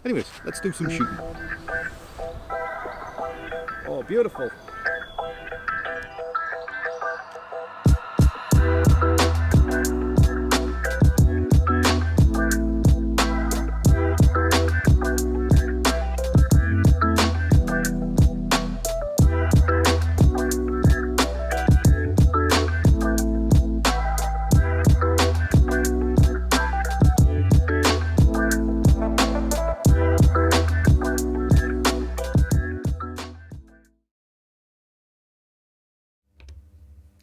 Anyways, let's do some shooting. Oh, beautiful.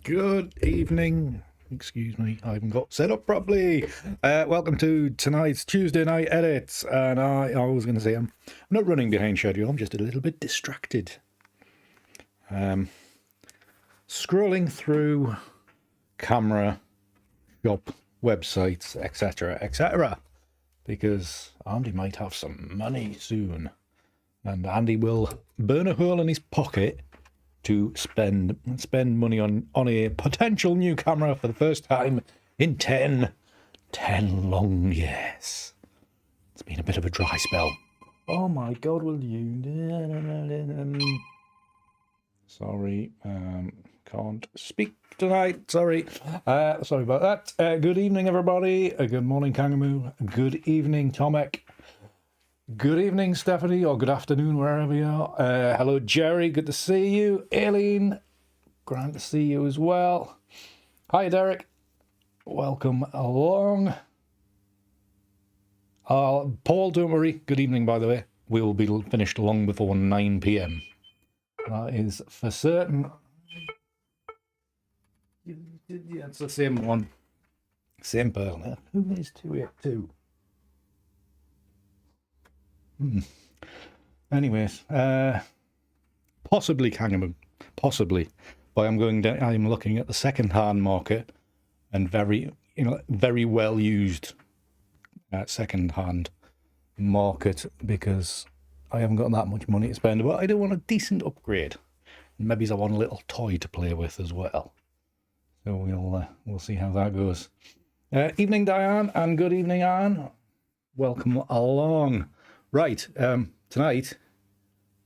Good evening. Excuse me, I haven't got set up properly. Welcome to tonight's Tuesday night edits. And I was going to say I'm not running behind schedule. I'm just a little bit distracted. Scrolling through camera shop websites, etc., etc. Because Andy might have some money soon, and Andy will burn a hole in his pocket to spend money on a potential new camera for the first time in 10 long years. It's been a bit of a dry spell. Oh my god, will you... Sorry, can't speak tonight, sorry. Sorry about that. Good evening, everybody. Good morning, Kangaroo. Good evening, Tomek. Good evening, Stephanie, or good afternoon, wherever you are. Hello, Jerry. Good to see you. Aileen, grand to see you as well. Hi, Derek. Welcome along. Paul, don't worry. Good evening, by the way. We will be finished long before 9 p.m. That is for certain. Yeah, it's the same one. Same person. Who is 282? Anyways, possibly Kangaroo, possibly, but I'm looking at the second-hand market and very well used second-hand market, because I haven't got that much money to spend, but I do want a decent upgrade. Maybe I want a little toy to play with as well. So we'll see how that goes. Evening, Diane, and good evening, Anne. Welcome along. Right, tonight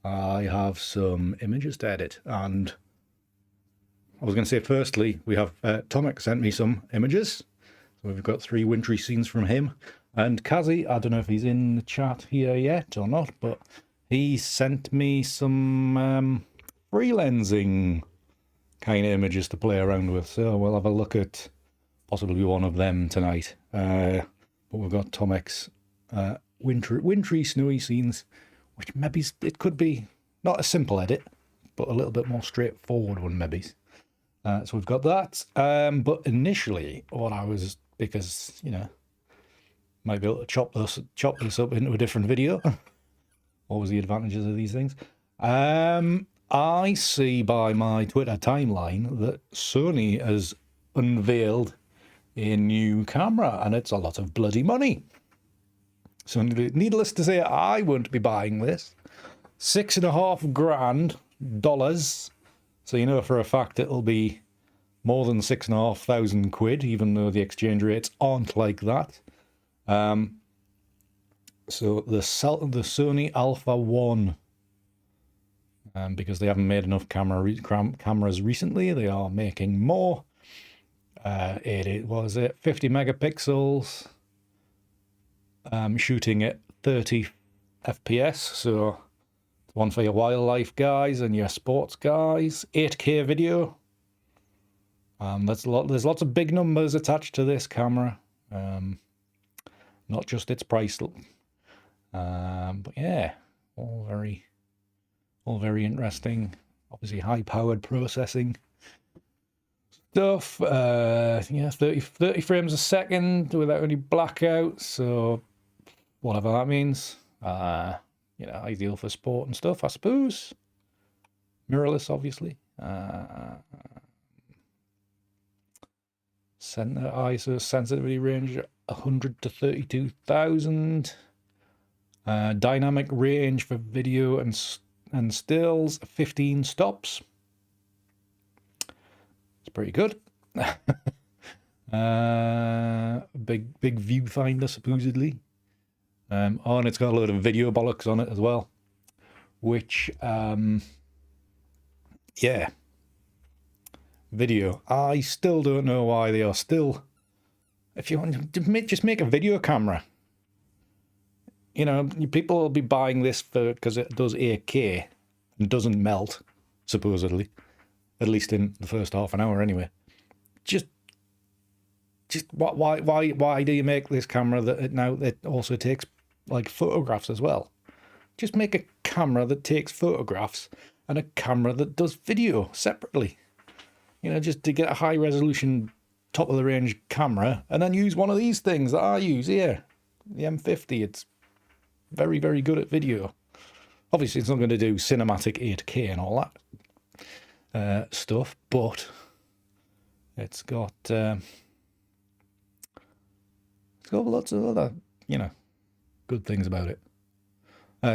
I have some images to edit, and I was going to say, firstly, we have Tomek sent me some images. So we've got 3 wintry scenes from him, and Kazi, I don't know if he's in the chat here yet or not, but he sent me some free-lensing kind of images to play around with, so we'll have a look at possibly one of them tonight. But we've got Tomek's wintry snowy scenes, which maybe it could be not a simple edit, but a little bit more straightforward one maybe. So we've got that, but initially what I was, because might be able to chop this up into a different video. What was the advantages of these things? I see by my Twitter timeline that Sony has unveiled a new camera, and it's a lot of bloody money. So needless to say, I won't be buying this. $6.5 grand. So you know for a fact it'll be more than 6,500 quid, even though the exchange rates aren't like that. So the Sony Alpha 1, because they haven't made enough cameras recently, they are making more. It was 50 megapixels. Shooting at 30 FPS, so one for your wildlife guys and your sports guys. 8K video. There's lots of big numbers attached to this camera. Not just its price, but yeah, all very interesting. Obviously, high-powered processing stuff. Yeah, 30 frames a second without any blackout. So whatever that means. Ideal for sport and stuff, I suppose. Mirrorless, obviously. Center ISO sensitivity range 100 to 32,000. Dynamic range for video and stills 15 stops. It's pretty good. Big viewfinder supposedly. Oh, and it's got a load of video bollocks on it as well, which, yeah, video. I still don't know why they are still. If you want to just make a video camera, you know, people will be buying this because it does 8K and doesn't melt, supposedly, at least in the first half an hour anyway. Just why do you make this camera that now it also takes like photographs as well? Just make a camera that takes photographs and a camera that does video separately. You know, just to get a high resolution, top of the range camera, and then use one of these things that I use here, the M50. It's very, very good at video. Obviously, it's not going to do cinematic 8K and all that stuff, but it's got lots of other, you know, good things about it.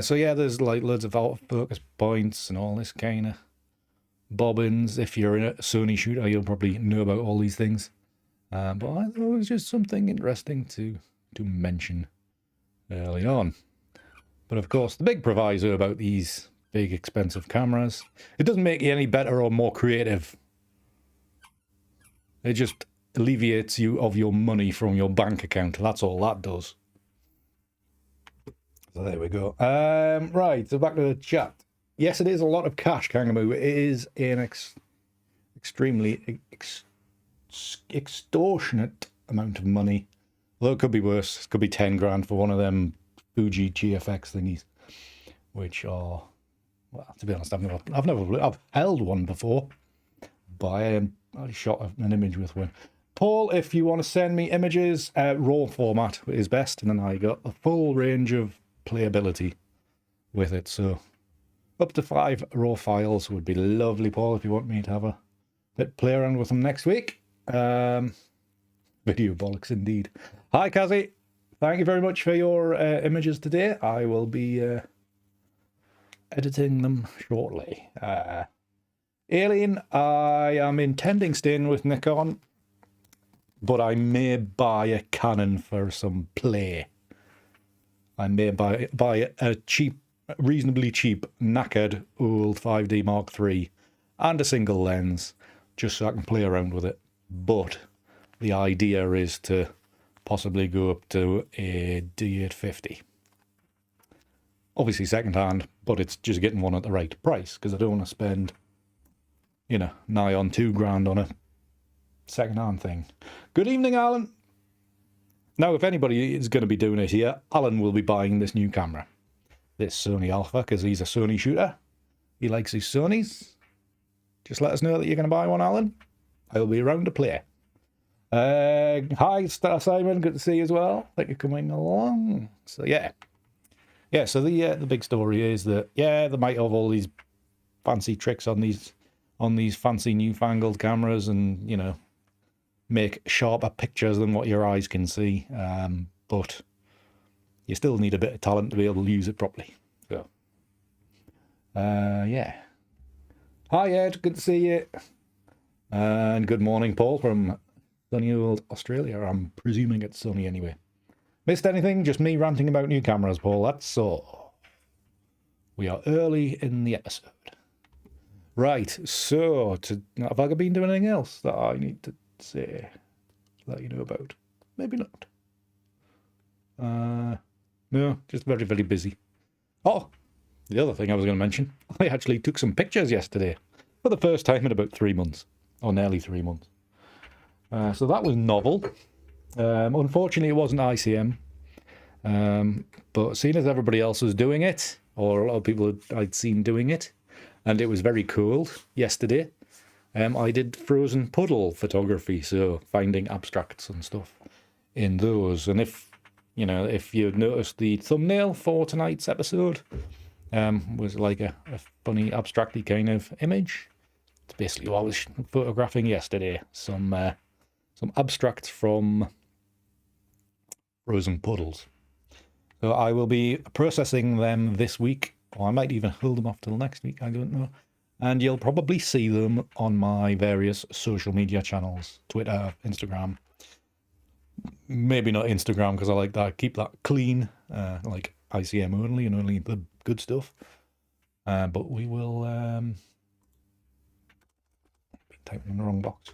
So yeah, there's like loads of autofocus points and all this kind of bobbins. If you're in a Sony shooter, you'll probably know about all these things. But I thought it was just something interesting to mention early on. But of course, the big proviso about these big expensive cameras, it doesn't make you any better or more creative. It just alleviates you of your money from your bank account. That's all that does. So there we go. Right, so back to the chat. Yes, it is a lot of cash, Kangaroo. It is an extremely extortionate amount of money. Although it could be worse. It could be 10 grand for one of them Fuji GFX thingies, which are, well, to be honest, I've held one before, but I shot an image with one. Paul, if you want to send me images, RAW format is best, and then I got the full range of playability with it. So up to 5 RAW files would be lovely, Paul, if you want me to have a bit play around with them next week. Video bollocks indeed. Hi, Kazzy. Thank you very much for your images today. I will be editing them shortly. Alien, I am intending staying with Nikon, but I may buy a Canon for some play. I may buy a cheap, reasonably cheap, knackered old 5D Mark III and a single lens, just so I can play around with it. But the idea is to possibly go up to a D850. Obviously second-hand, but it's just getting one at the right price, because I don't want to spend, you know, nigh on 2 grand on a second-hand thing. Good evening, Alan. Now, if anybody is going to be doing it here, Alan will be buying this new camera. This Sony Alpha, because he's a Sony shooter. He likes his Sonys. Just let us know that you're going to buy one, Alan. I'll be around to play. Hi, Star Simon. Good to see you as well. Thank you for coming along. So, yeah. Yeah, so the big story is that, yeah, they might have all these fancy tricks on these fancy newfangled cameras and, you know, make sharper pictures than what your eyes can see. But you still need a bit of talent to be able to use it properly. So, yeah. Hi, Ed. Good to see you. And good morning, Paul, from sunny old Australia. I'm presuming it's sunny anyway. Missed anything? Just me ranting about new cameras, Paul. That's all. We are early in the episode. Right, so, have I been doing anything else that I need to say, let you know about? Maybe not. No, just very, very busy. Oh, the other thing I was going to mention, I actually took some pictures yesterday for the first time in about 3 months, or nearly 3 months. So that was novel. Unfortunately, it wasn't ICM, but seeing as everybody else was doing it, or a lot of people I'd seen doing it, and it was very cold yesterday, I did frozen puddle photography, so finding abstracts and stuff in those. And if you noticed, the thumbnail for tonight's episode was like a funny abstracty kind of image. It's basically what I was photographing yesterday. Some abstracts from frozen puddles. So I will be processing them this week, or I might even hold them off till next week, I don't know. And you'll probably see them on my various social media channels, Twitter, Instagram. Maybe not Instagram, because I like that. Keep that clean. like ICM only and only the good stuff. But we will typing in the wrong box.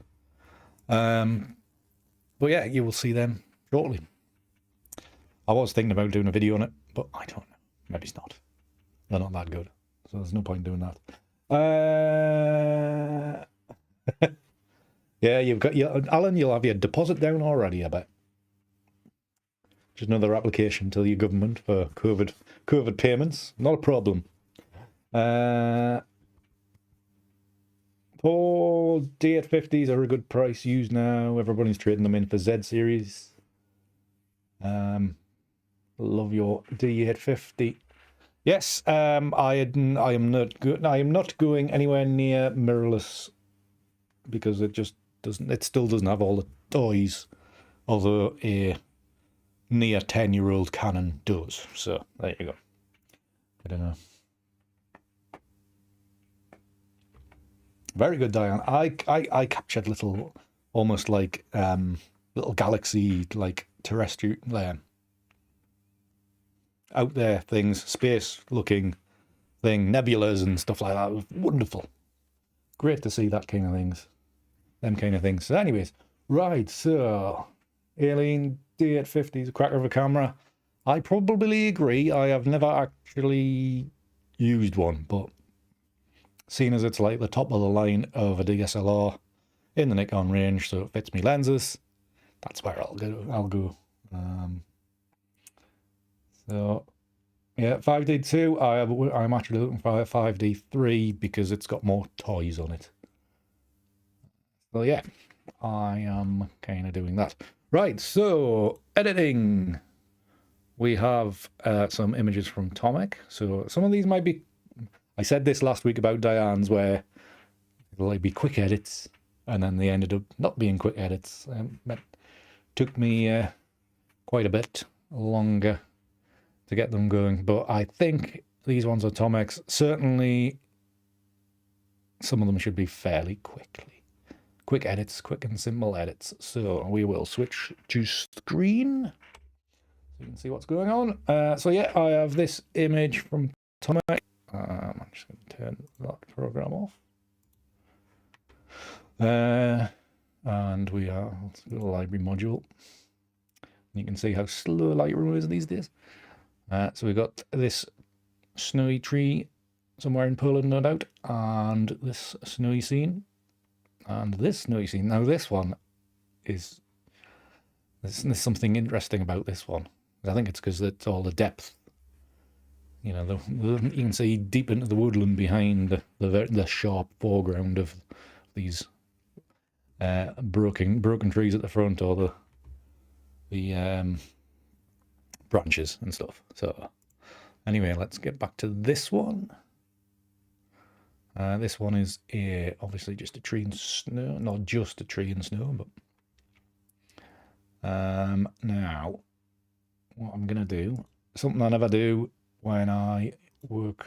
But yeah, you will see them shortly. I was thinking about doing a video on it, but I don't know. Maybe it's not. They're not that good, so there's no point doing that. Yeah, you've got Alan. You'll have your deposit down already, I bet. Just another application to the government for COVID payments. Not a problem. For D850s are a good price used now. Everybody's trading them in for Z series. Love your D850. Yes, I am not going anywhere near mirrorless because it just doesn't. It still doesn't have all the toys, although a near 10-year-old Canon does. So there you go. I don't know. Very good, Diane. I captured little, almost like little galaxy, like terrestrial, out there things, space looking thing, nebulas and stuff like that. It was wonderful. Great to see that kind of things. Them kind of things. So anyways, right, so Alien D850 is a cracker of a camera. I probably agree. I have never actually used one, but seeing as it's like the top of the line of a DSLR in the Nikon range, so it fits me lenses, that's where I'll go. So yeah, 5D2. I'm actually looking for a 5D3 because it's got more toys on it. So yeah, I am kind of doing that. Right, so editing. We have some images from Tomek. So some of these might be, I said this last week about Diane's, where it'll like be quick edits, and then they ended up not being quick edits. It took me quite a bit longer to get them going, but I think these ones are Tomek's. Certainly some of them should be fairly quickly. Quick edits, quick and simple edits. So we will switch to screen so you can see what's going on. So yeah, I have this image from Tomek. I'm just going to turn that program off. And we are, let's go to the library module. You can see how slow Lightroom is these days. So we've got this snowy tree somewhere in Poland, no doubt, and this snowy scene, and this snowy scene. Now this one is, there's something interesting about this one. I think it's because it's all the depth. You know, you can see deep into the woodland behind the sharp foreground of these broken trees at the front, or the branches and stuff. So anyway, let's get back to this one. This one is obviously just a tree and snow, not just a tree and snow, but now what I'm gonna do, something I never do when I work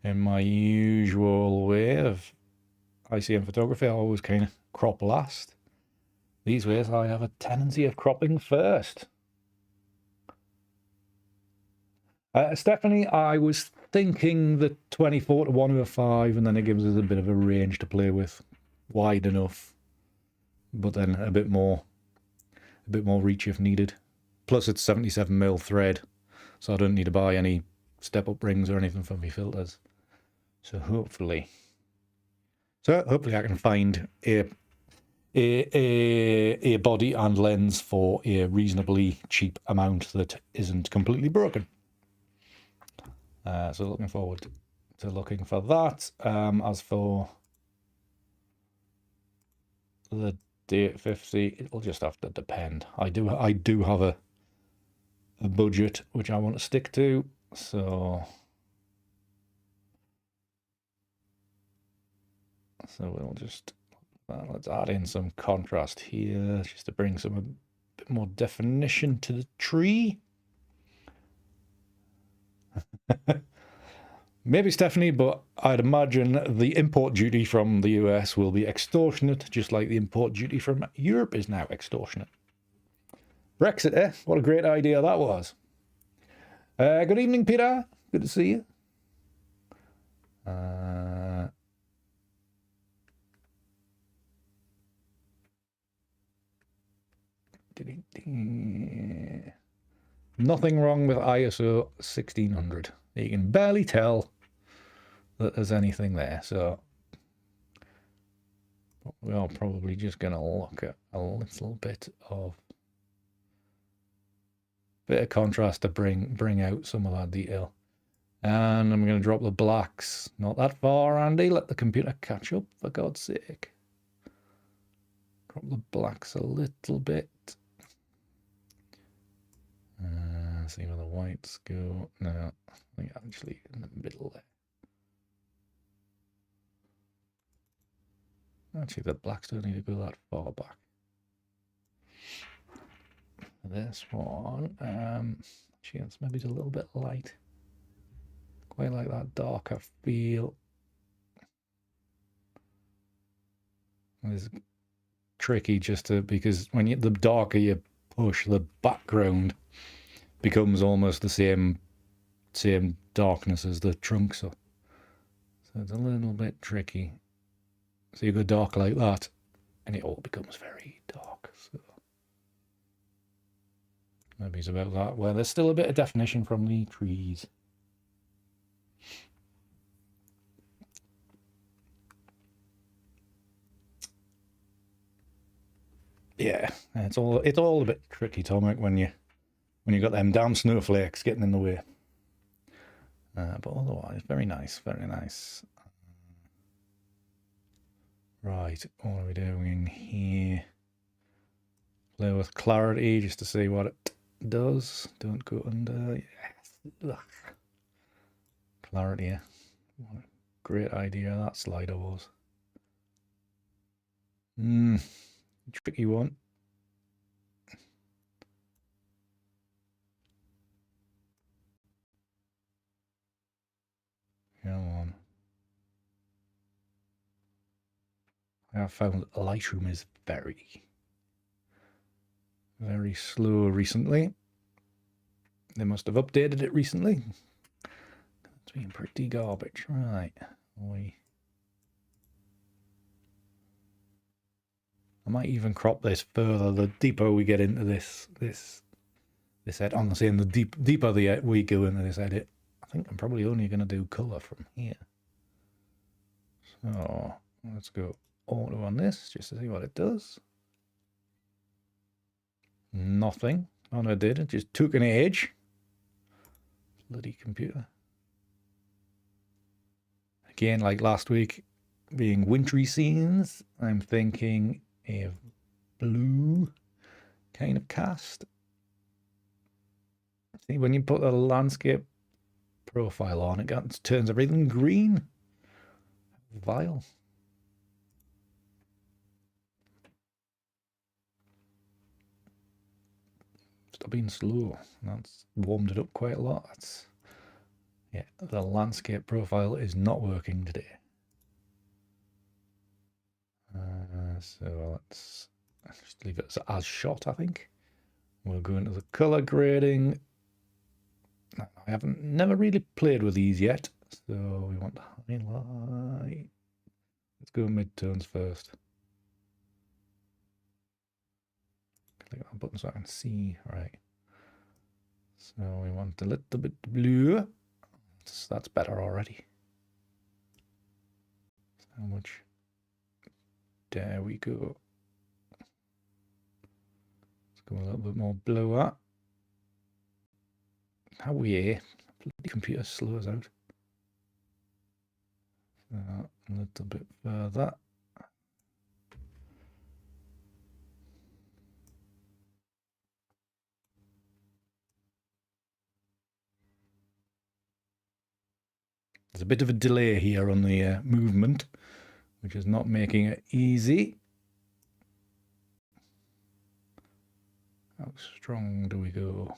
in my usual way of ICM photography. I always kind of crop last. These ways I have a tendency of cropping first. Stephanie, I was thinking the 24 to 105, and then it gives us a bit of a range to play with, wide enough, but then a bit more reach if needed. Plus it's 77mm thread, so I don't need to buy any step-up rings or anything for my filters. So hopefully I can find a body and lens for a reasonably cheap amount that isn't completely broken. So looking forward to looking for that. As for the D850, it'll just have to depend. I do have a budget which I want to stick to, so we'll just let's add in some contrast here just to bring some a bit more definition to the tree. Maybe Stephanie, but I'd imagine the import duty from the US will be extortionate, just like the import duty from Europe is now extortionate. Brexit, eh? What a great idea that was. Good evening, Peter. Good to see you. Nothing wrong with ISO 1600. You can barely tell that there's anything there, so we are probably just going to look at a little bit of contrast to bring out some of that detail. And I'm going to drop the blacks. Not that far, Andy. Let the computer catch up, for God's sake. Drop the blacks a little bit. See where the whites go. No, I think actually in the middle there. Actually, the blacks don't need to go that far back. This one, actually, it's maybe a little bit light. Quite like that darker feel. It's tricky just to, because when the darker you push, the background becomes almost the same darkness as the trunk, so it's a little bit tricky. So you go dark like that, and it all becomes very dark. So maybe it's about that. Well, there's still a bit of definition from the trees. Yeah, it's all a bit tricky, Tomek, when you got them damn snowflakes getting in the way. But otherwise, very nice, very nice. Right, what are we doing here? Play with clarity just to see what it does. Don't go under. Yes. Ugh. Clarity. What a great idea that slider was. Tricky one. Come on. I have found Lightroom is very slow recently. They must have updated it recently. It's been pretty garbage. Right. I might even crop this further the deeper we get into this edit. I'm saying the deeper we go into this edit. I think I'm probably only going to do colour from here. So let's go auto on this just to see what it does. Nothing. Oh no, it did. It just took an age. Bloody computer. Again, like last week, being wintry scenes, I'm thinking a blue kind of cast. See, when you put the landscape profile on, it turns everything green. Vile. Stop being slow. That's warmed it up quite a lot. Yeah, the landscape profile is not working today. So let's just leave it as shot, I think. We'll go into the color grading. I haven't never really played with these yet, so we want to highlight. Let's go midtones first. Click that button so I can see. Right. So we want a little bit blue. That's better already. How much? There we go. Let's go a little bit more bluer. How weird. The computer slows out. So a little bit further. There's a bit of a delay here on the movement, which is not making it easy. How strong do we go?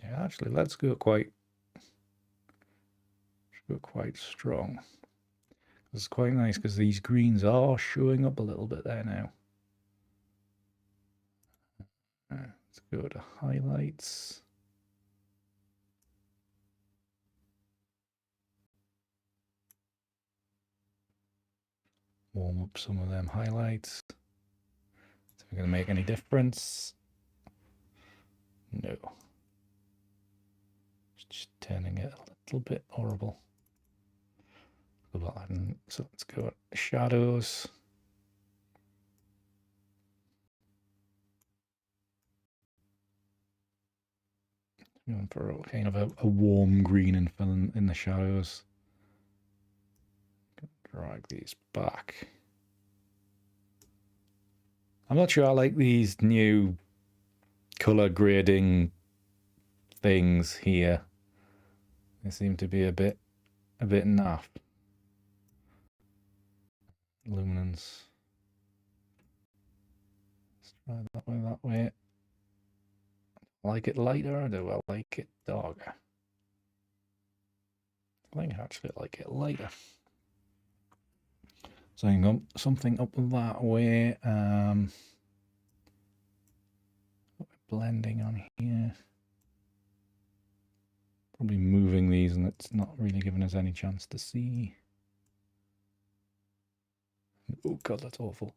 Yeah, actually, let's go quite strong. It's quite nice because these greens are showing up a little bit there now. Let's go to highlights. Warm up some of them highlights. Is it going to make any difference? No. Just turning it a little bit horrible. So let's go shadows. Going for kind of a warm green and filling in the shadows. Drag these back. I'm not sure I like these new color grading things here. They seem to be a bit naff. Luminance. Let's try that way. Like it lighter or do I like it darker? I think I actually like it lighter. So something up that way. Blending on here. Probably moving these and it's not really giving us any chance to see. Oh god, that's awful.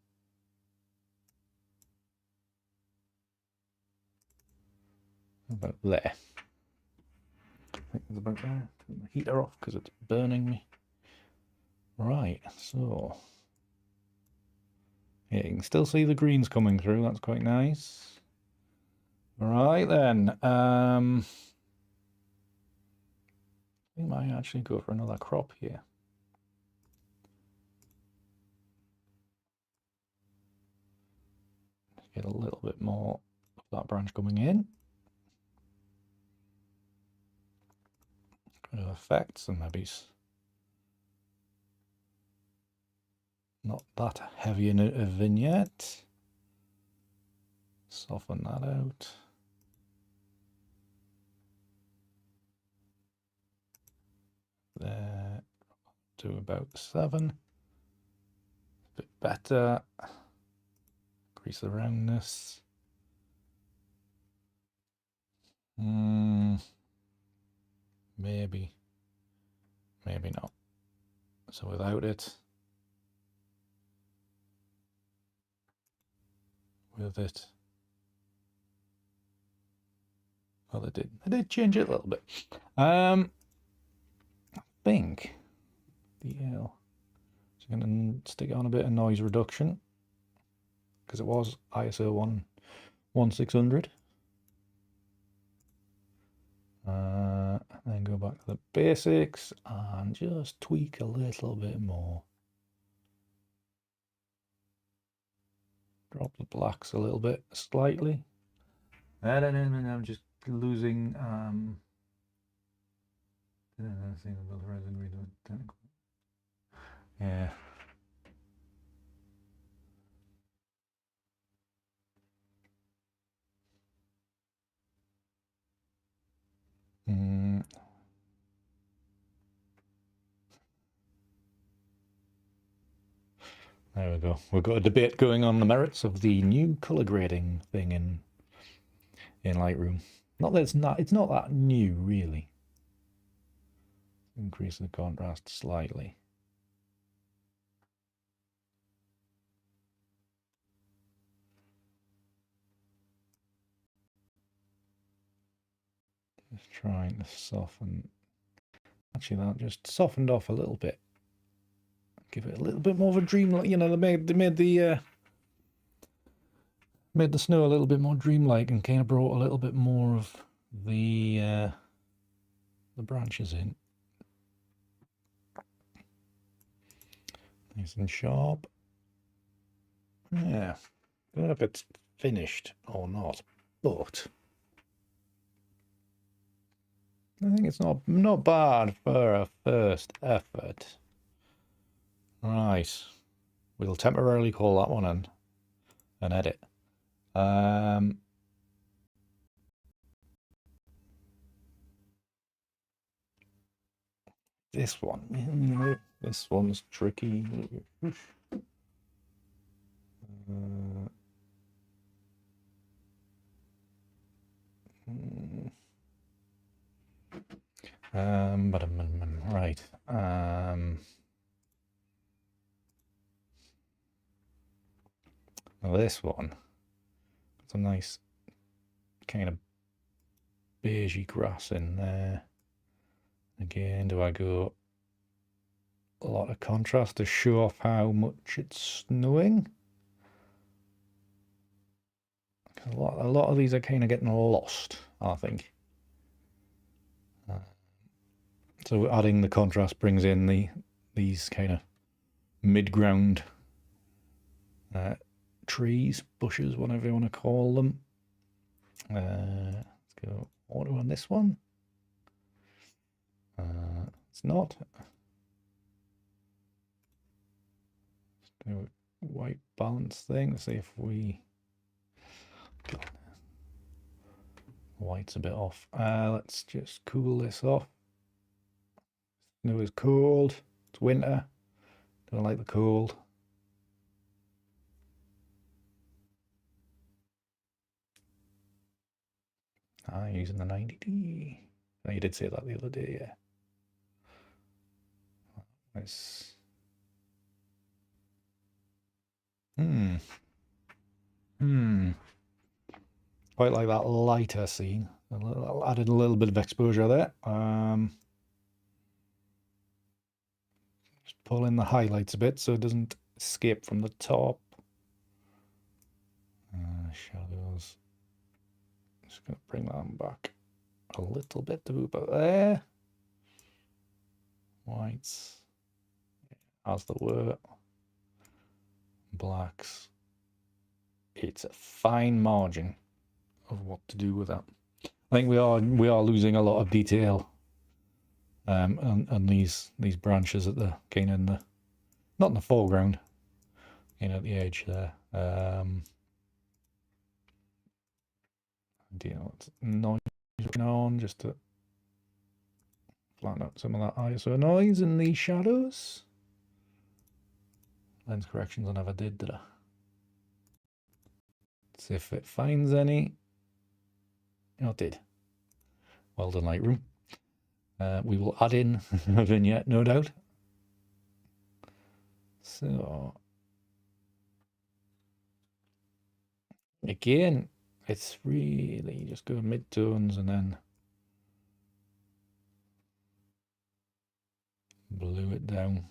About there. I think it's about there. Turn the heater off because it's burning me. Right, so yeah, you can still see the greens coming through. That's quite nice. Right then, I think I might actually go for another crop here. Get a little bit more of that branch coming in. Kind of effects and maybe not that heavy in a vignette. Soften that out. There to about 7. A bit better. Increase the roundness. Maybe not. So without it, with it, well, I did change it a little bit. I think the L. So I'm going to stick on a bit of noise reduction because it was ISO 1600. Then go back to the basics and just tweak a little bit more. Drop the blacks a little bit, slightly. And then I'm just losing yeah. There we go. We've got a debate going on the merits of the new color grading thing in Lightroom. Not that it's not that new really. Increase the contrast slightly. Just trying to soften. Actually, that just softened off a little bit. Give it a little bit more of a dream, you know. They made the snow a little bit more dreamlike and kind of brought a little bit more of the branches in. Nice and sharp. Yeah, I don't know if it's finished or not, but I think it's not bad for a first effort. Right, we'll temporarily call that one an edit. This one, This one's tricky. Right. Now this one, it's a nice kind of beigey grass in there. Again, do I go a lot of contrast to show off how much it's snowing? A lot of these are kind of getting lost, I think. So adding the contrast brings in these kind of mid-ground trees, bushes, whatever you want to call them. Let's go auto on this one. It's not. Let's do a white balance thing. Let's see if we... White's a bit off. Let's just cool this off. Snow is cold. It's winter. Don't like the cold. Using the 90D. Oh, you did say that the other day, yeah. Nice. Quite like that lighter scene. Added a little bit of exposure there. Just pull in the highlights a bit so it doesn't escape from the top. Shadows. Just going to bring that back a little bit to about there. Whites, as there were. Blacks. It's a fine margin of what to do with that. I think we are losing a lot of detail on these branches at the kind of in the, not in the foreground, you know, at the edge there. It's noise on just to flatten out some of that ISO noise in these shadows. Lens corrections I never did I? Let's see if it finds any. Oh, it did. Well done, Lightroom. We will add in a vignette, no doubt. So, again, it's really just go mid-tones and then blue it down.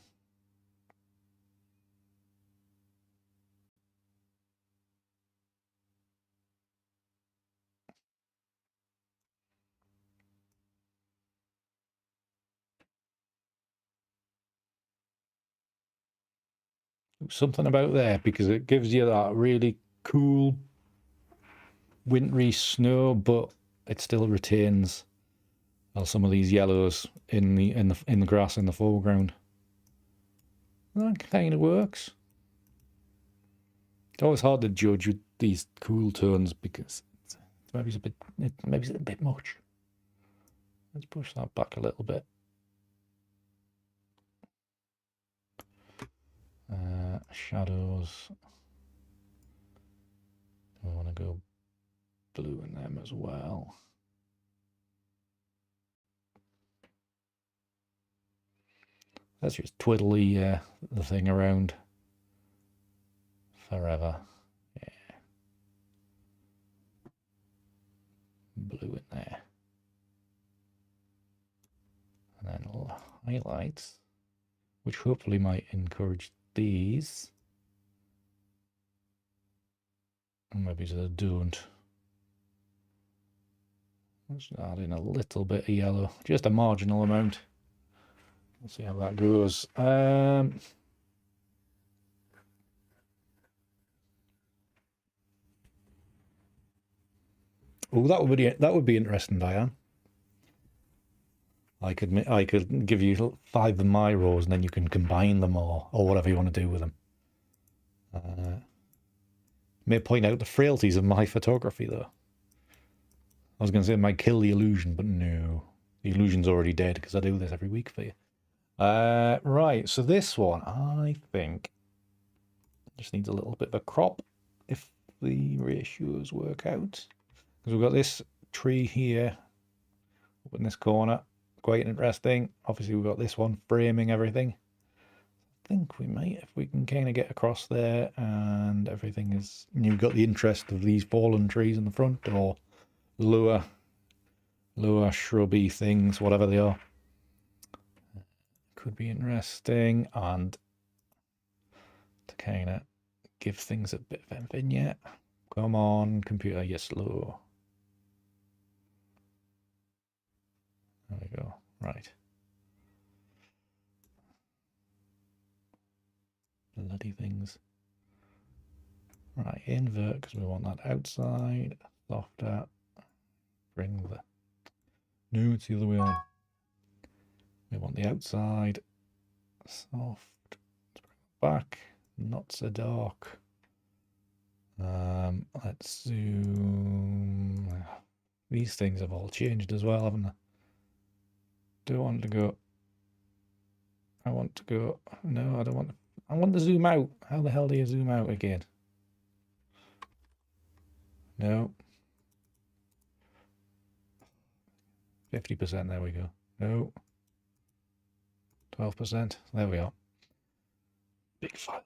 Something about there because it gives you that really cool wintry snow, but it still retains some of these yellows in the grass in the foreground. That kind of works. It's always hard to judge with these cool tones because maybe it's a bit much. Let's push that back a little bit. Shadows. I want to go blue in them as well. Let's just twiddle the thing around forever. Yeah. Blue in there. And then highlights, which hopefully might encourage these. And maybe they don't. Let's add in a little bit of yellow, just a marginal amount. We'll see how that goes. Oh, that would be interesting, Diane. I could give you 5 of my rows, and then you can combine them or whatever you want to do with them. May point out the frailties of my photography, though. I was going to say it might kill the illusion, but no, the illusion's already dead because I do this every week for you. Right, so this one, I think, just needs a little bit of a crop if the ratios work out. Because we've got this tree here up in this corner, quite interesting. Obviously, we've got this one framing everything. I think we might, if we can kind of get across there and everything is, you've got the interest of these fallen trees in the front or lower shrubby things, whatever they are. Could be interesting, and to kind of give things a bit of a vignette. Come on, computer, you're slow. There we go. Right. Bloody things. Right, invert because we want that outside. Softer. Bring the... No, it's the other way on. We want the outside. Soft. Let's bring it back. Not so dark. Let's zoom. These things have all changed as well, haven't they? Do I want to go? I want to go. No, I don't want to. I want to zoom out. How the hell do you zoom out again? No. 50%, there we go. No. 12%, there we are. Big file.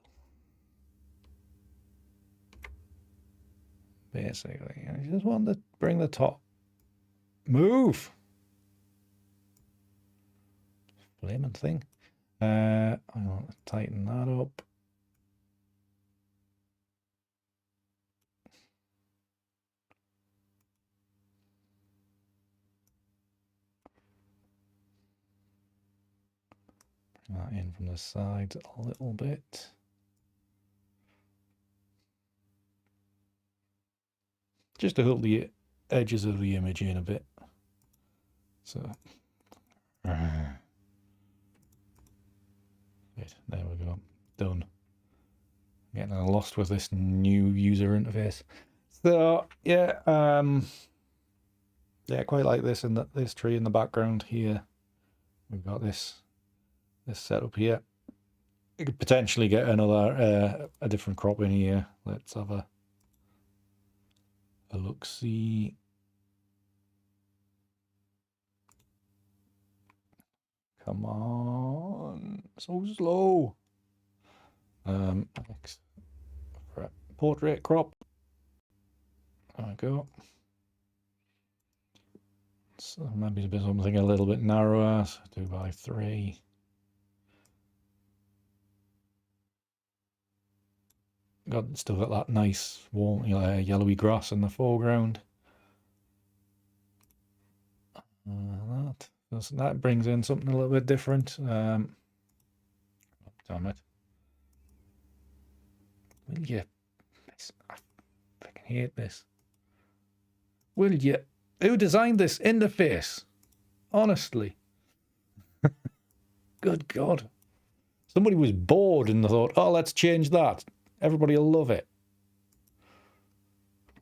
Basically, I just want to bring the top. Move! Flaming thing. I want to tighten that up. Bring that in from the side a little bit. Just to hold the edges of the image in a bit. So, right, there we go. Done. Getting lost with this new user interface. So yeah, yeah, quite like this and this tree in the background here. We've got this setup here. You could potentially get another a different crop in here. Let's have a look. See. Come on, so slow. Portrait crop. There we go. So maybe something a little bit narrower. So 2x3. Still got that nice warm, yellowy grass in the foreground. That brings in something a little bit different. Damn it. Will you? I fucking hate this. Will you? Who designed this interface? Honestly. Good God. Somebody was bored and they thought, oh, let's change that. Everybody will love it.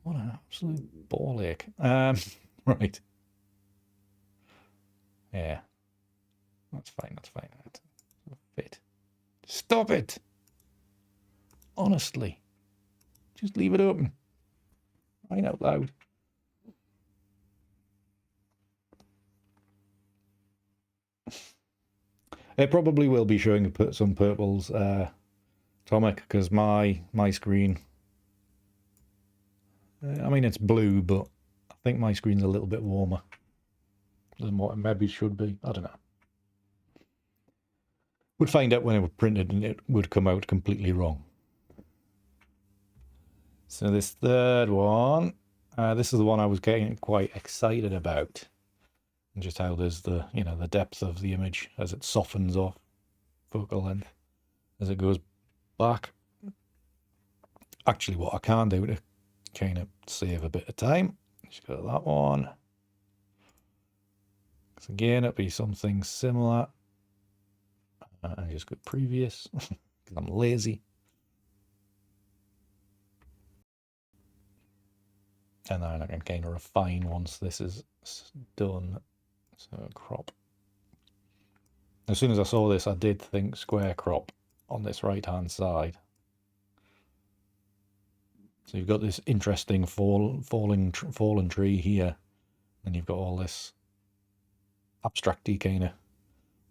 What an absolute ball ache. Right. Yeah. That's fine, that's fine. That's fit. Stop it! Honestly. Just leave it open. Right out loud. It probably will be showing some purples, Tomic, because my screen, I mean it's blue, but I think my screen's a little bit warmer than what it maybe should be. I don't know. We'd find out when it was printed and it would come out completely wrong. So this third one, this is the one I was getting quite excited about. And just how there's the, the depth of the image as it softens off focal length as it goes back. Actually, what I can do to kind of save a bit of time, just go to that one. So again, it'll be something similar. And just go previous, because I'm lazy. And then I can kind of refine once this is done. So crop. As soon as I saw this, I did think square crop on this right-hand side. So you've got this interesting fallen tree here, and you've got all this abstracty kind of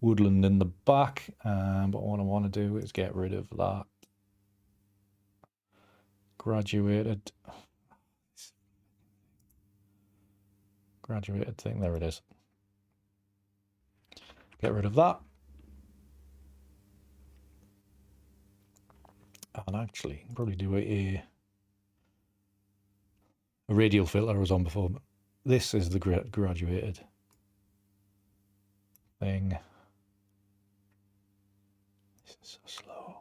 woodland in the back. But what I want to do is get rid of that graduated thing. There it is. Get rid of that. And actually, probably do a radial filter I was on before. But this is the graduated thing. This is so slow.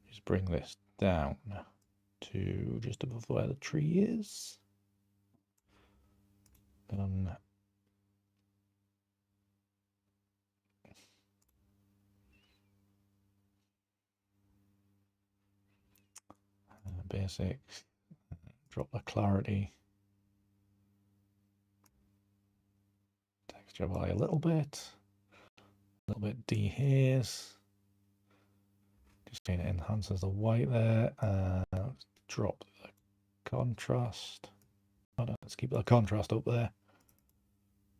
Just bring this down to just above where the tree is. Done. Basic. Drop the clarity. Texture by a little bit dehaze. Just kind of enhances the white there. Drop the contrast. Oh, no, let's keep the contrast up there.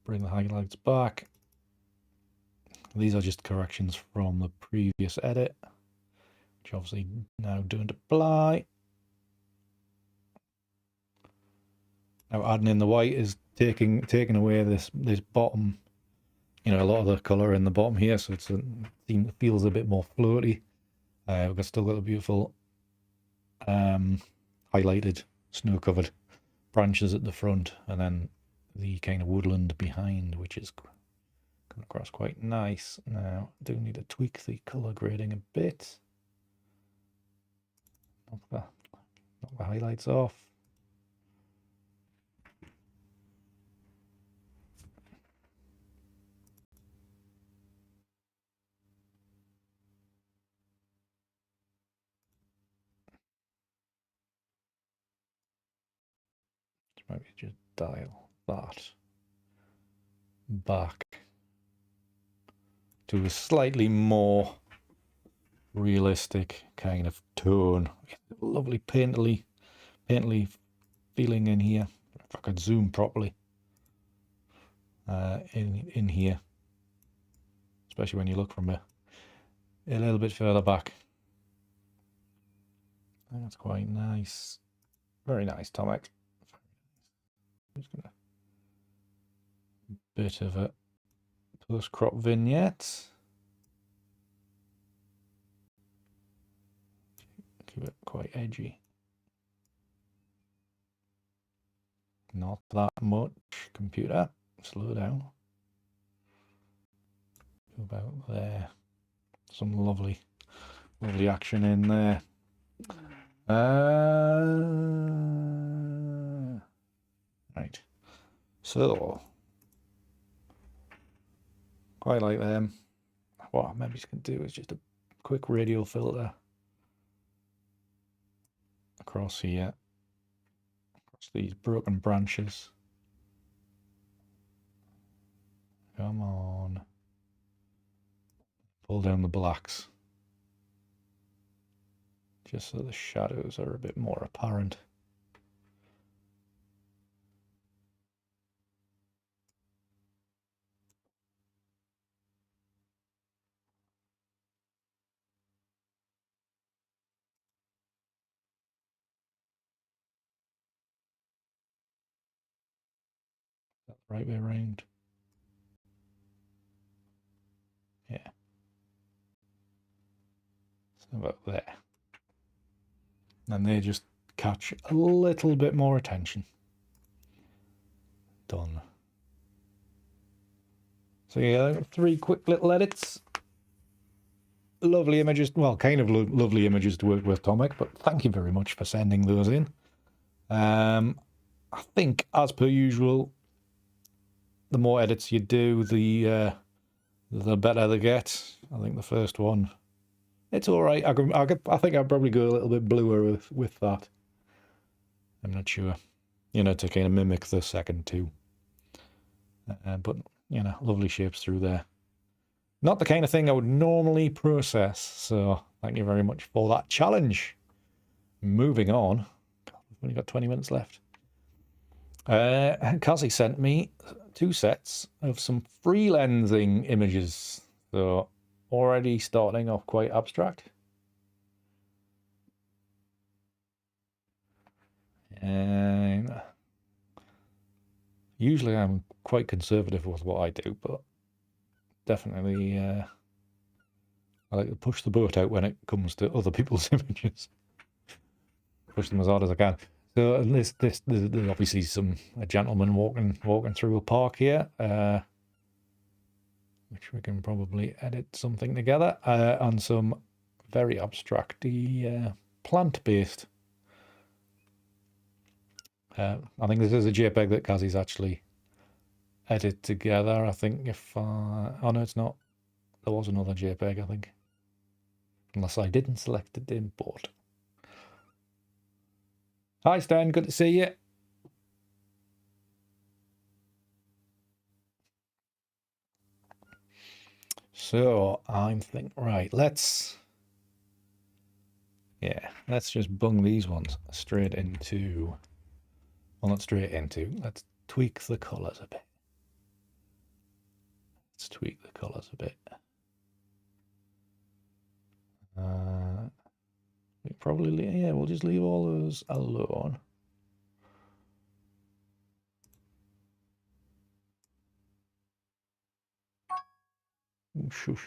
Bring the highlights back. These are just corrections from the previous edit, which obviously now don't apply. Now adding in the white is taking away this bottom, you know, a lot of the colour in the bottom here, so it feels a bit more floaty. We've still got the beautiful highlighted snow-covered branches at the front, and then the kind of woodland behind, which is coming across quite nice. Now I do need to tweak the colour grading a bit. Knock the highlights off. Maybe just dial that back to a slightly more realistic kind of tone. Lovely painterly feeling in here. If I could zoom properly in here, especially when you look from a little bit further back. I think that's quite nice. Very nice, Tomek. Just gonna bit of a post-crop vignette. Keep it quite edgy. Not that much. Computer, slow down. About there. Some lovely action in there. Right. So, quite like them. What I maybe just going to do is just a quick radial filter across here, across these broken branches. Come on. Pull down the blacks, just so the shadows are a bit more apparent. Is that the right way around? Yeah. So about there. And they just catch a little bit more attention. Done. So yeah, 3 quick little edits. Lovely images, well, kind of lovely images to work with, Tomek, but thank you very much for sending those in. I think, as per usual, the more edits you do, the better they get. I think the first one, it's all right. I think I'll probably go a little bit bluer with that. I'm not sure, you know, to kind of mimic the second two. But you know, lovely shapes through there. Not the kind of thing I would normally process, so thank you very much for that challenge. Moving on. We've only got 20 minutes left. Kazi sent me 2 sets of some free lensing images. So already starting off quite abstract. And usually I'm quite conservative with what I do, but definitely I like to push the boat out when it comes to other people's images. Push them as hard as I can. So there's obviously a gentleman walking through a park here, which we can probably edit something together, and some very abstract-y plant-based. I think this is a JPEG that Kazi's actually edited together. I think oh no, it's not. There was another JPEG, I think, unless I didn't select it to import. Hi Stan, good to see you. So I'm thinking, right, let's just bung these ones straight into, well, not straight into, let's tweak the colors a bit. Let's tweak the colors a bit. We probably, yeah, we'll just leave all those alone. Ooh, shush.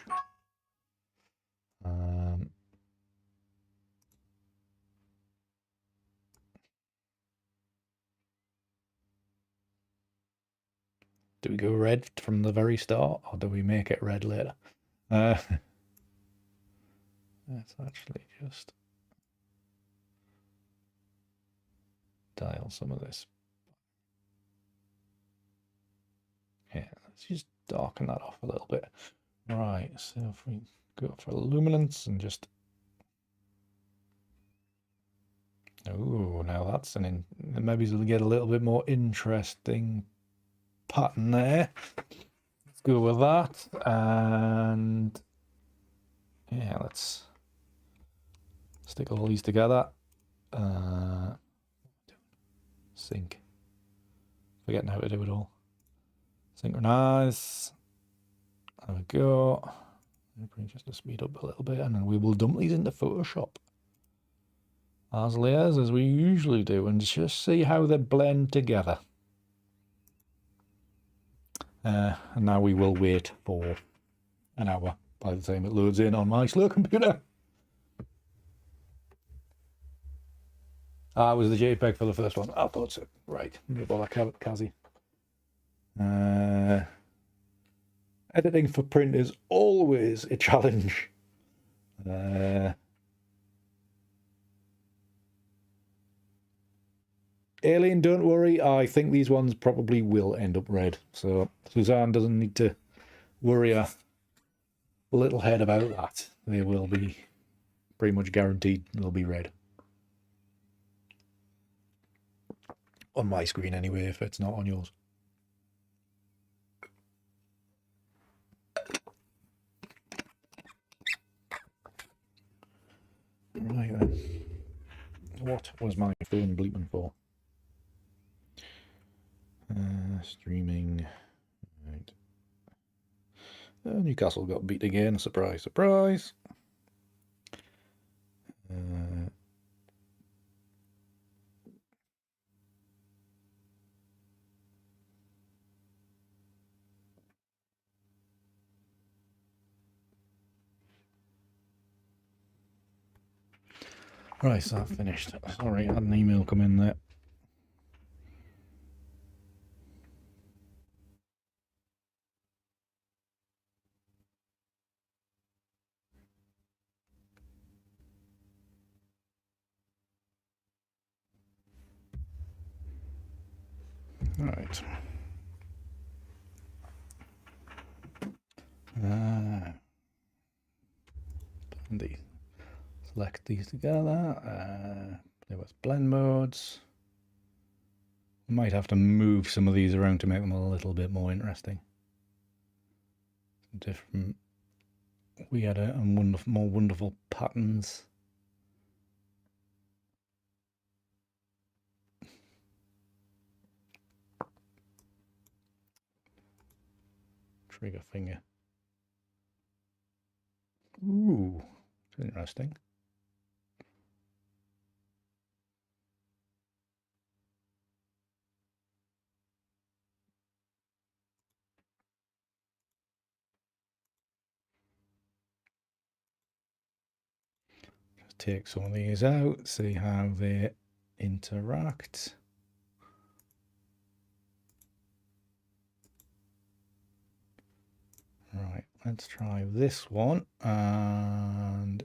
Do we go red from the very start, or do we make it red later? Let's actually just dial some of this. Yeah, let's just darken that off a little bit. Right, so if we go for luminance and just... Oh, now that's maybe we'll get a little bit more interesting pattern there. Let's go with that, and yeah, let's stick all these together. Sync. Forgetting how to do it all. Synchronize. There we go. Just to speed up a little bit, and then we will dump these into Photoshop as layers, as we usually do, and just see how they blend together. And now we will wait for an hour by the time it loads in on my slow computer. Ah, it was the JPEG for the first one. I thought so. Right, no bother, Kazi. Editing for print is always a challenge. Alien, don't worry. I think these ones probably will end up red. So Suzanne doesn't need to worry a little head about that. They will be pretty much guaranteed they'll be red. On my screen anyway, if it's not on yours. Right then. What was my phone bleeping for? Streaming. Right. Newcastle got beat again. Surprise, surprise. Right, so I've finished. Sorry, I had an email come in there. Right. Select these together. Play with blend modes. I might have to move some of these around to make them a little bit more interesting. different weirder and more wonderful patterns. Trigger finger. Ooh, that's interesting. Let's take some of these out, see how they interact. Right, let's try this one and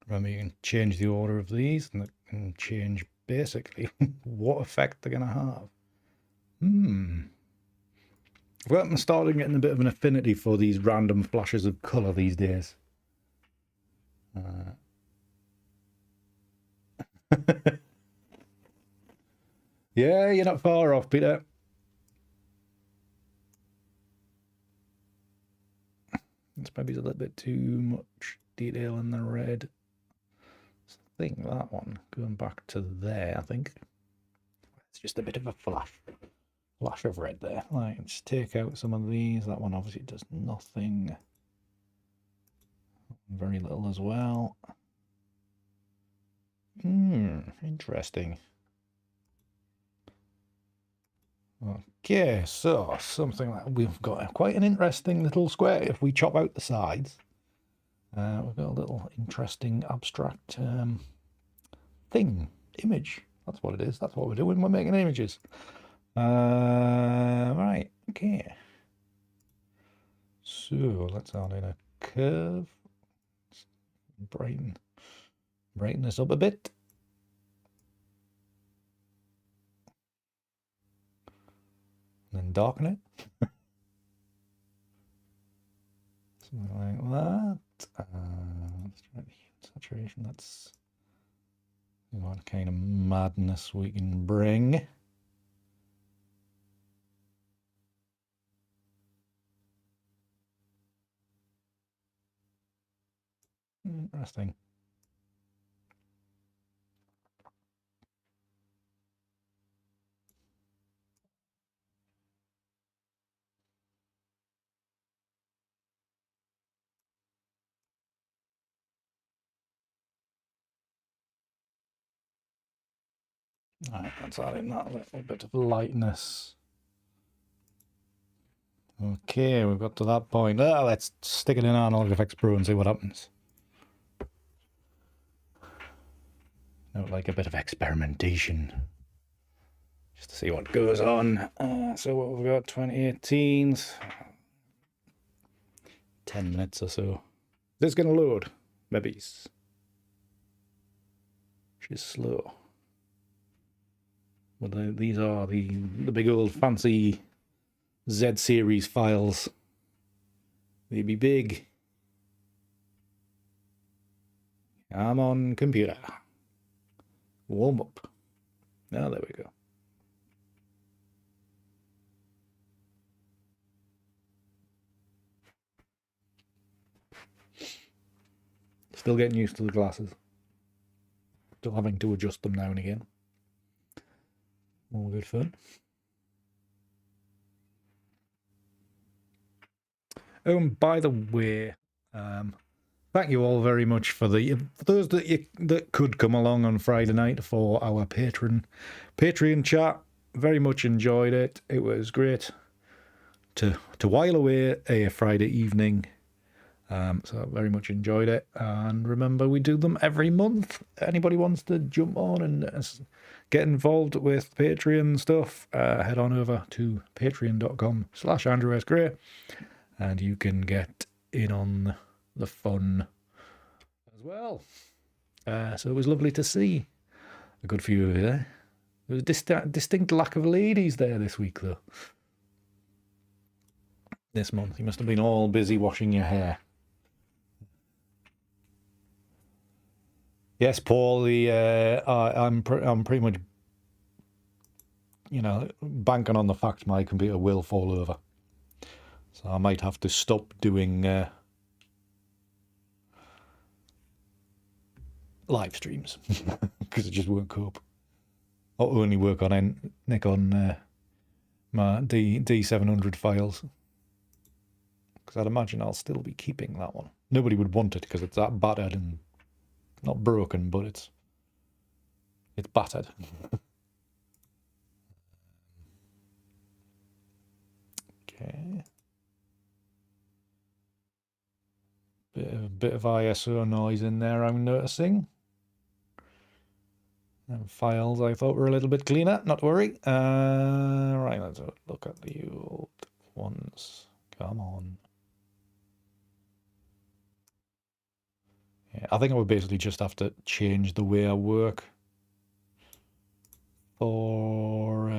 remember you can change the order of these and it can change basically what effect they're going to have. Well, I'm starting getting a bit of an affinity for these random flashes of colour these days. Yeah, you're not far off, Peter. It's maybe a little bit too much detail in the red. I think that one, going back to there, I think. It's just a bit of a flash of red there. Like, let's take out some of these. That one obviously does nothing. Very little as well. Interesting. Okay, so something like we've got quite an interesting little square. If we chop out the sides, we've got a little interesting abstract image. That's what it is. That's what we're doing. We're making images. Right. Okay. So let's add in a curve. Brighten this up a bit. And then darken it. Something like that. Let's try the saturation. That's what kind of madness we can bring. Interesting. All right, let's add in that little bit of lightness. Okay, we've got to that point. Let's stick it in Analog Efex Pro and see what happens. I would like a bit of experimentation. Just to see what goes on. So what we've got, 2018, 10 minutes or so. This is going to load, maybe. She's slow. Well, these are the big old fancy Z series files. They be big. I'm on computer. Warm up. Now there we go. Still getting used to the glasses. Still having to adjust them now and again. All good fun. Oh, and by the way, thank you all very much for those that could come along on Friday night for our Patreon chat. Very much enjoyed it. It was great to while away a Friday evening. So I very much enjoyed it. And remember, we do them every month. Anybody wants to jump on and get involved with Patreon stuff, head on over to patreon.com/AndrewSGray and you can get in on the fun as well. So it was lovely to see a good few of you there. There was a distinct lack of ladies there this week, though. This month. You must have been all busy washing your hair. Yes, Paul, I'm pretty much, banking on the fact my computer will fall over. So I might have to stop doing live streams because it just won't cope. I'll only work on my D700 files because I'd imagine I'll still be keeping that one. Nobody would want it because it's that battered and not broken, but it's battered. Okay. Bit of ISO noise in there, I'm noticing. And files I thought were a little bit cleaner, not to worry. Right, let's look at the old ones. Come on. Yeah, I think I would basically just have to change the way I work for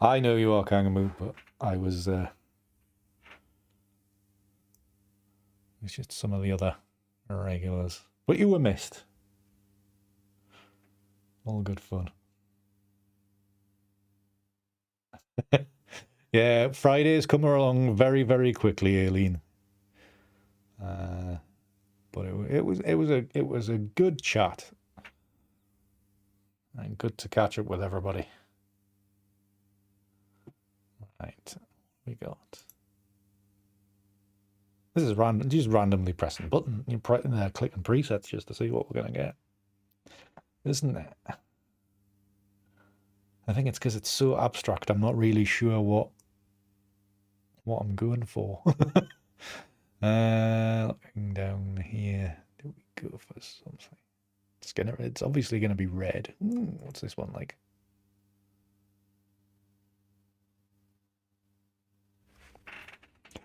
I know you are Kangaroo, but I was it's just some of the other regulars. But you were missed. All good fun. Yeah, Fridays come along very, very quickly, Aileen. But it was a good chat. And good to catch up with everybody. Right, we got. This is random, just randomly pressing a button. You're clicking presets just to see what we're going to get. Isn't it? I think it's because it's so abstract. I'm not really sure what I'm going for. Looking down here, do we go for something? It's obviously going to be red. What's this one like?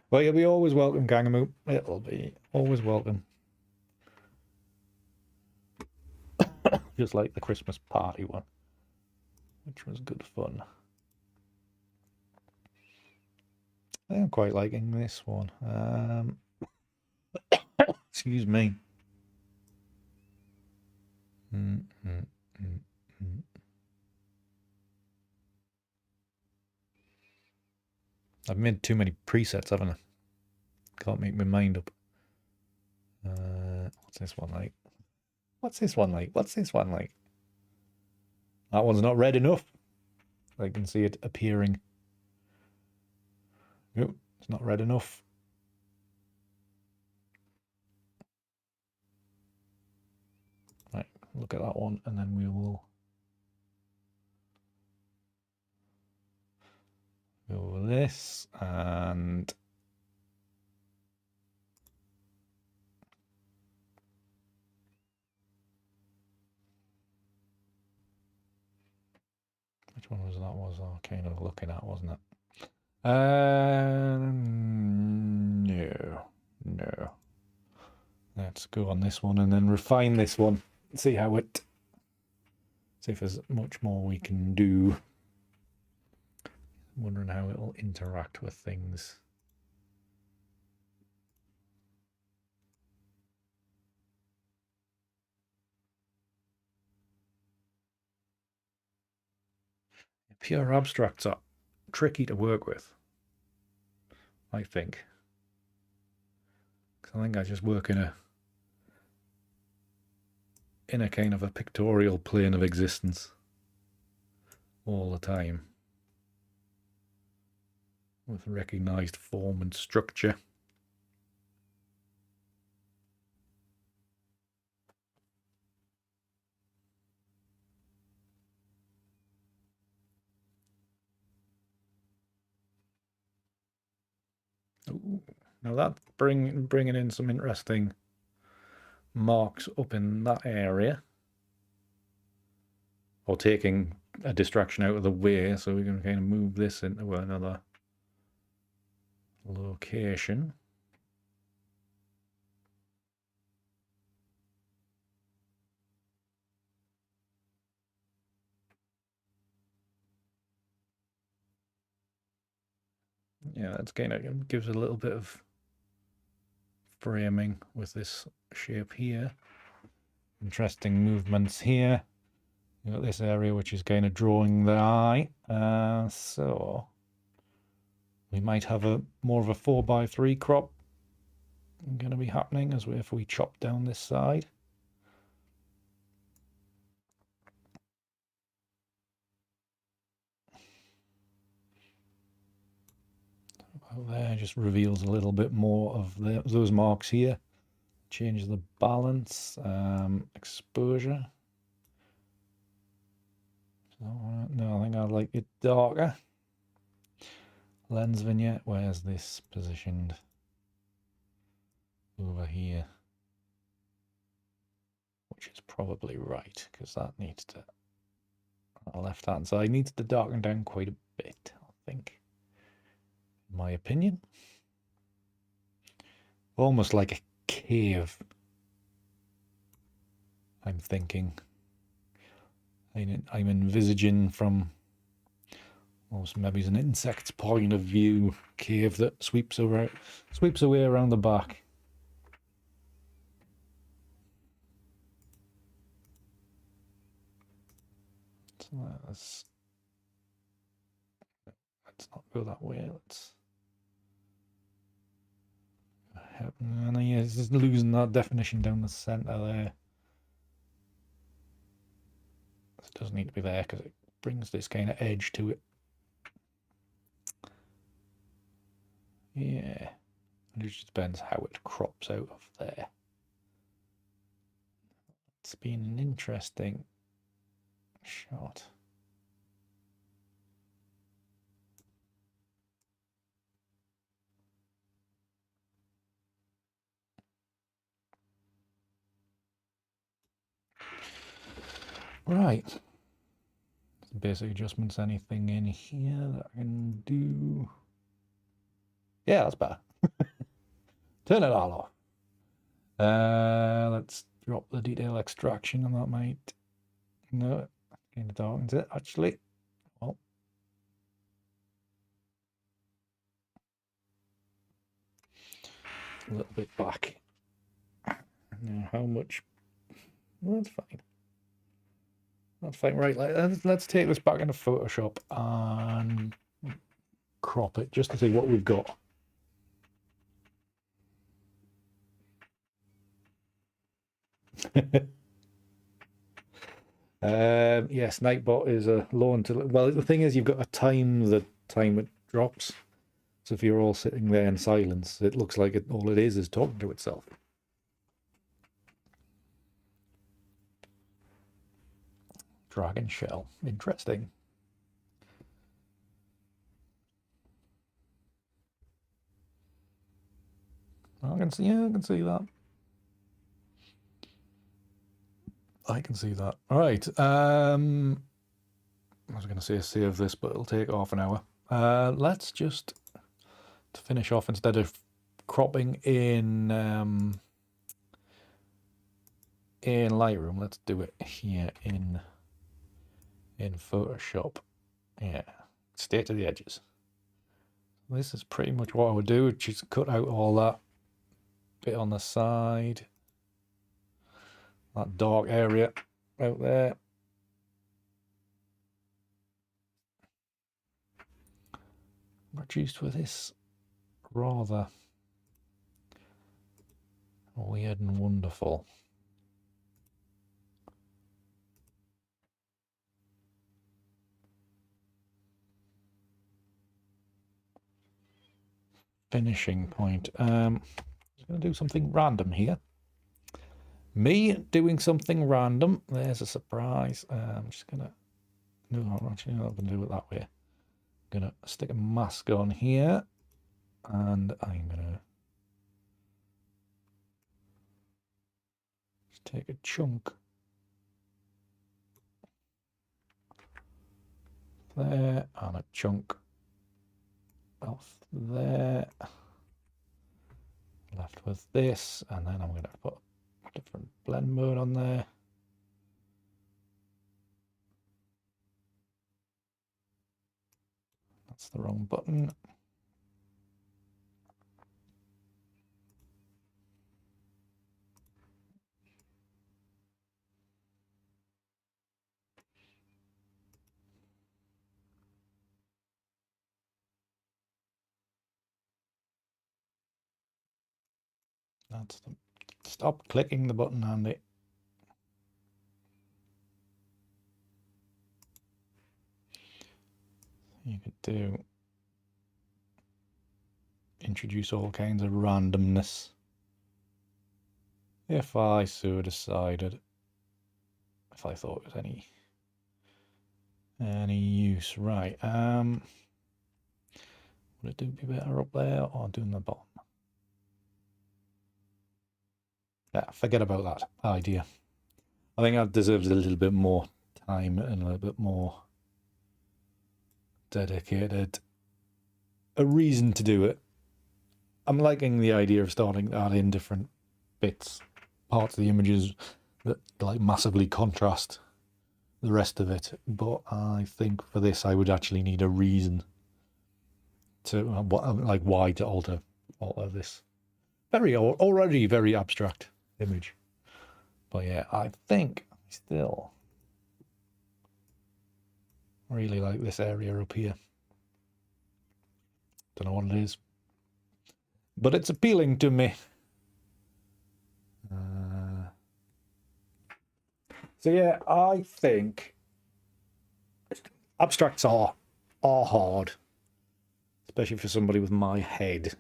Well, you'll be always welcome, Gangamoo. It'll be always welcome. Just like the Christmas party one, which was good fun. I'm quite liking this one. Excuse me. I've made too many presets, haven't I? Can't make my mind up. What's this one like? What's this one like? What's this one like? That one's not red enough. I can see it appearing. Nope, it's not red enough. Right, look at that one, and then we will go with this, and which one was that? Was I kind of looking at, wasn't it? No. Let's go on this one and then refine this one. See if there's much more we can do. I'm wondering how it'll interact with things. Pure abstracts are tricky to work with, I think. Because I think I just work in a kind of a pictorial plane of existence all the time with recognized form and structure. Ooh, now that's bringing in some interesting marks up in that area, or taking a distraction out of the way, so we can kind of move this into another location. Yeah, that's kind of gives a little bit of framing with this shape here. Interesting movements here. You got this area which is kind of drawing the eye. So we might have a more of a 4x3 crop going to be happening as if we chop down this side. There just reveals a little bit more of those marks here. Change the balance, exposure. So, no, I think I'd like it darker. Lens vignette, where's this positioned? Over here. Which is probably right, because that needs to, on the left hand side, needs to darken down quite a bit, I think. In my opinion. Almost like a cave. I'm thinking. I'm envisaging from almost maybe an insect's point of view cave that sweeps away around the back. So let's not go that way. Let's. And yeah, it's just losing that definition down the center there. It does need to be there because it brings this kind of edge to it. Yeah, it just depends how it crops out of there. It's been an interesting shot. Right. Basic adjustments, anything in here that I can do? Yeah, that's better. Turn it all off. Let's drop the detail extraction and that might... No, kind of darkens it, actually. Well. A little bit back. Now, how much? Well, that's fine. That's fine. Right, let's take this back into Photoshop and crop it just to see what we've got. Yes, Nightbot is a low until. Well, the thing is, you've got to time the time it drops. So if you're all sitting there in silence, it looks like all it is talking to itself. Dragon shell, interesting. I can see. Yeah, I can see that. I can see that. All right. I was going to say save this, but it'll take half an hour. Let's just, to finish off, instead of cropping in Lightroom, let's do it here in Photoshop. Yeah, stay to the edges. This is pretty much what I would do. Just cut out all that bit on the side, that dark area out there. Produced with this rather weird and wonderful finishing point. I'm going to do something random here. Me doing something random. There's a surprise. I'm just going to... No, actually, I'm not going to do it that way. I'm going to stick a mask on here. And I'm going to just take a chunk there and a chunk off there. Left with this, and then I'm going to put a different blend mode on there. That's the wrong button. Stop clicking the button, Andy. You could do introduce all kinds of randomness. If I so decided, if I thought it was any use, right? Would it be better up there or doing the bottom? Yeah, forget about that idea. I think that deserves a little bit more time and a little bit more dedicated. A reason to do it. I'm liking the idea of starting to add in different bits, parts of the images that like massively contrast the rest of it. But I think for this, I would actually need a reason to like why to alter this already very abstract image. But yeah, I think I still really like this area up here. Don't know what it is, but it's appealing to me. So yeah, I think abstracts are hard, especially for somebody with my head.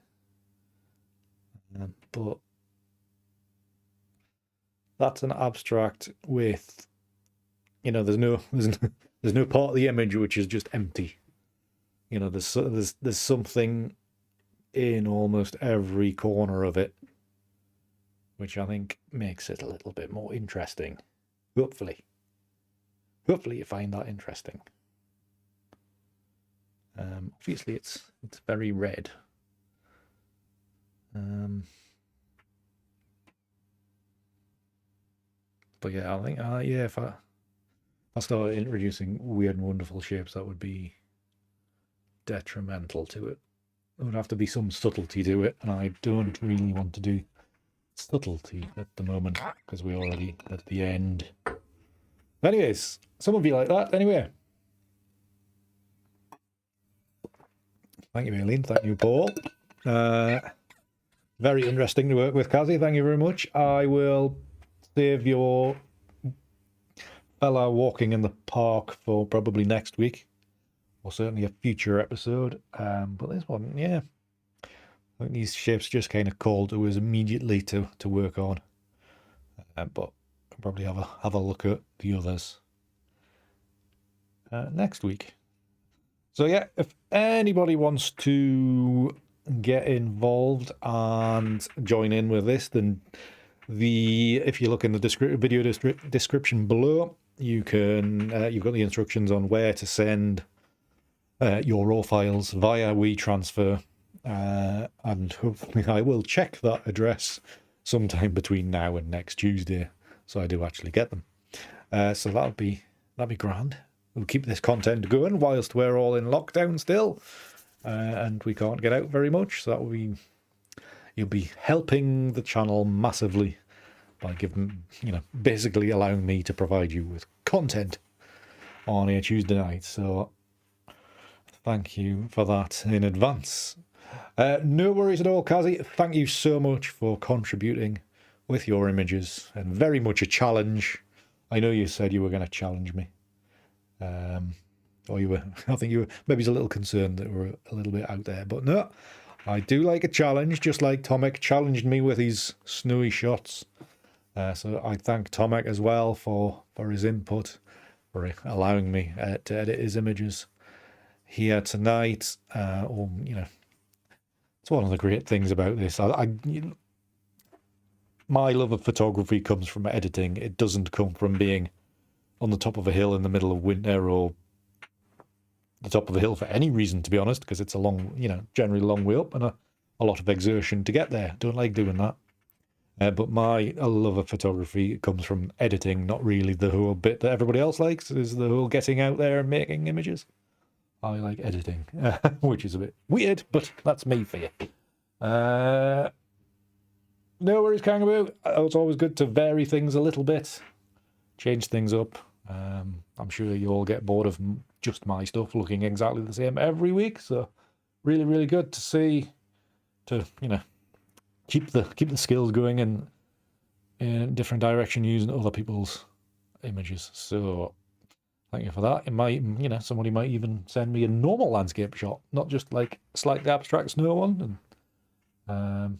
But that's an abstract with, you know, there's no part of the image which is just empty. You know, there's something in almost every corner of it, which I think makes it a little bit more interesting. Hopefully you find that interesting. Obviously it's very red. But yeah, I think yeah, if I started introducing weird and wonderful shapes, that would be detrimental to it. There would have to be some subtlety to it, and I don't really want to do subtlety at the moment because we're already at the end. Anyways, some of you like that anyway. Thank you, Aileen. Thank you, Paul. Very interesting to work with, Kazi. Thank you very much. I will save your fella walking in the park for probably next week, or certainly a future episode. But this one, yeah, I think these shapes just kind of called to us immediately to work on. But I'll probably have a look at the others next week. So yeah, if anybody wants to get involved and join in with this, then if you look in the video description below, you can you've got the instructions on where to send your raw files via WeTransfer, and hopefully I will check that address sometime between now and next Tuesday, so I do actually get them. So that'd be grand. We'll keep this content going whilst we're all in lockdown still, and we can't get out very much. So that will be, you'll be helping the channel massively by basically allowing me to provide you with content on a Tuesday night. So thank you for that in advance. No worries at all, Kazi. Thank you so much for contributing with your images, and very much a challenge. I know you said you were going to challenge me. Or I think you were maybe a little concerned that we're a little bit out there, but no, I do like a challenge, just like Tomek challenged me with his snowy shots. So I thank Tomek as well for his input, for allowing me to edit his images here tonight. It's one of the great things about this. My love of photography comes from editing. It doesn't come from being on the top of a hill in the middle of winter, or the top of a hill for any reason, to be honest, because it's a long, generally long way up and a lot of exertion to get there. Don't like doing that. But my love of photography comes from editing, not really the whole bit that everybody else likes, is the whole getting out there and making images. I like editing, which is a bit weird, but that's me for you. No worries, Kangaroo. It's always good to vary things a little bit, change things up. I'm sure you all get bored of just my stuff looking exactly the same every week, so really, really good to see, keep the skills going in a different direction using other people's images. So thank you for that. It might, you know, somebody might even send me a normal landscape shot, not just like slightly abstract snow one. And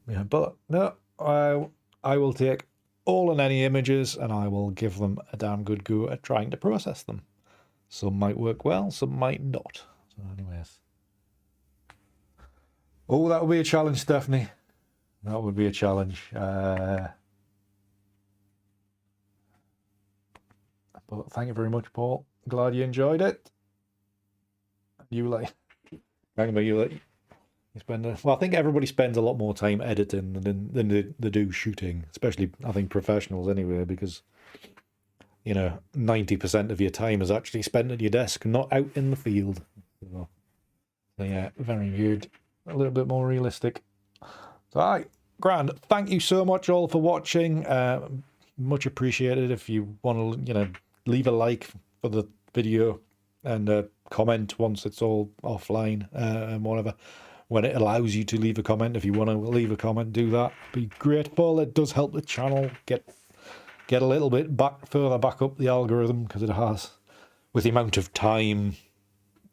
yeah, but no, I will take all and any images and I will give them a damn good go at trying to process them. Some might work well, some might not. So anyways. Oh, that would be a challenge, Stephanie. That would be a challenge. But thank you very much, Paul. Glad you enjoyed it. You like, you spend well, I think everybody spends a lot more time editing than they do shooting, especially I think professionals anyway, because you know 90% of your time is actually spent at your desk, not out in the field. So yeah, very good. A little bit more realistic. So, all right, grand. Thank you so much all for watching. Much appreciated. If you want to, you know, leave a like for the video and comment once it's all offline and whatever. When it allows you to leave a comment, if you want to leave a comment, do that. Be grateful. It does help the channel get a little bit further back up the algorithm, because it has, with the amount of time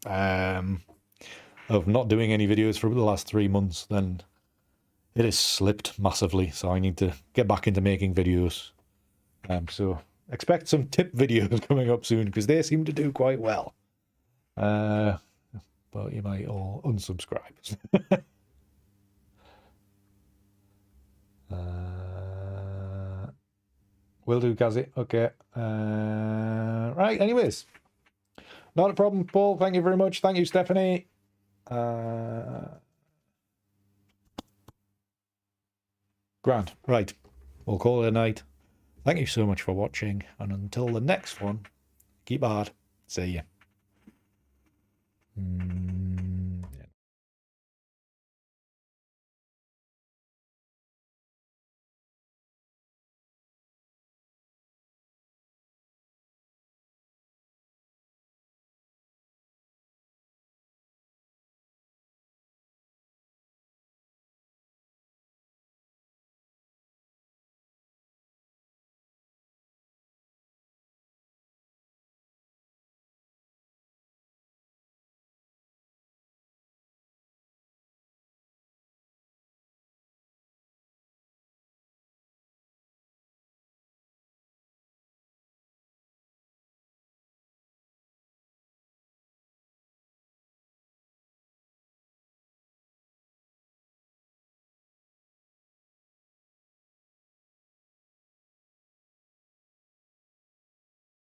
of not doing any videos for the last 3 months, then it has slipped massively. So I need to get back into making videos. So expect some tip videos coming up soon, because they seem to do quite well. But you might all unsubscribe. Will do, Kazi. Okay. Right, anyways. Not a problem, Paul. Thank you very much. Thank you, Stephanie. Grand. Right. We'll call it a night. Thank you so much for watching. And until the next one, keep hard. See ya.